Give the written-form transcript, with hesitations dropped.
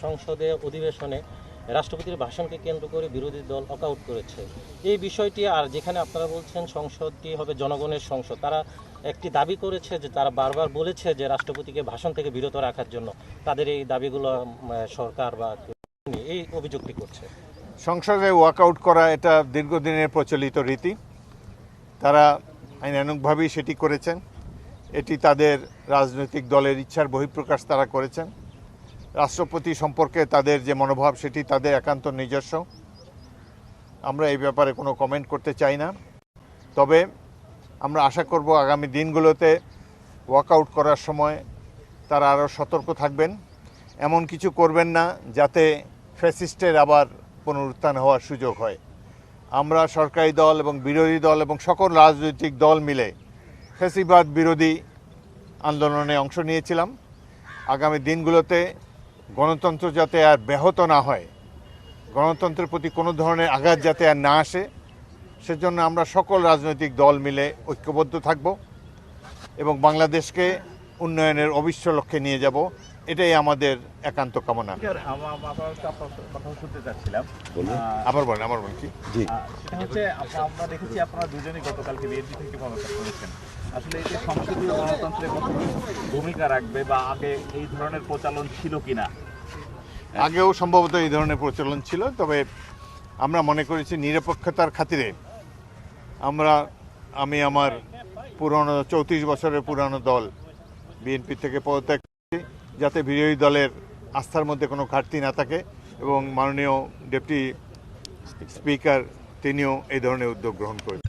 সংসদে অধিবেশনে রাষ্ট্রপতির ভাষণকে কেন্দ্র করে বিরোধী দল ওয়াকআউট করেছে। এই বিষয়টি, আর যেখানে আপনারা বলছেন সংসদটি হবে জনগণের সংসদ, তারা একটি দাবি করেছে যে তারা বারবার বলেছে যে রাষ্ট্রপতিকে ভাষণ থেকে বিরত রাখার জন্য, তাদের এই দাবিগুলো সরকার বা এই অভিযোগটি করছে। সংসদে ওয়াকআউট করা এটা দীর্ঘদিনের প্রচলিত রীতি, তারা আইনানুগভাবেই সেটি করেছেন। এটি তাদের রাজনৈতিক দলের ইচ্ছার বহিঃপ্রকাশ তারা করেছেন। রাষ্ট্রপতি সম্পর্কে তাদের যে মনোভাব সেটি তাদের একান্ত নিজস্ব, আমরা এই ব্যাপারে কোনো কমেন্ট করতে চাই না। তবে আমরা আশা করব আগামী দিনগুলোতে ওয়াকআউট করার সময় তারা আরও সতর্ক থাকবেন, এমন কিছু করবেন না যাতে ফ্যাসিস্টের আবার পুনরুত্থান হওয়ার সুযোগ হয়। আমরা সরকারি দল এবং বিরোধী দল এবং সকল রাজনৈতিক দল মিলে ফ্যাসিবাদ বিরোধী আন্দোলনে অংশ নিয়েছিলাম। আগামী দিনগুলোতে গণতন্ত্র যাতে আর ব্যাহত না হয়, গণতন্ত্রের প্রতি কোনো ধরনের আঘাত যাতে আর না আসে, সেজন্য আমরা সকল রাজনৈতিক দল মিলে ঐক্যবদ্ধ থাকব এবং বাংলাদেশকে উন্নয়নের অবিশ্ব লক্ষ্যে নিয়ে যাব, এটাই আমাদের একান্ত কামনা। আবার বলেন কি? আমরা দেখেছি আপনারা দুজনেই গতকালকে বিএনপি থেকে পদত্যাগ করেছেন। আসলে এই যে সংসদীয় গণতন্ত্রে কত ভূমিকা রাখবে বা আগে এই ধরনের প্রচলন ছিল কিনা? আগেও সম্ভবত এই ধরনের প্রচলন ছিল, তবে আমরা মনে করেছি নিরপেক্ষতার খাতিরে আমি আমার পুরনো 34 বছরের পুরানো দল বিএনপি থেকে পদত্যাগ করেছি, যাতে বিরোধী দলের আস্থার মধ্যে কোনো ঘাটতি না থাকে, এবং মাননীয় ডেপুটি স্পিকার তিনিও এই ধরনের উদ্যোগ গ্রহণ করেছেন।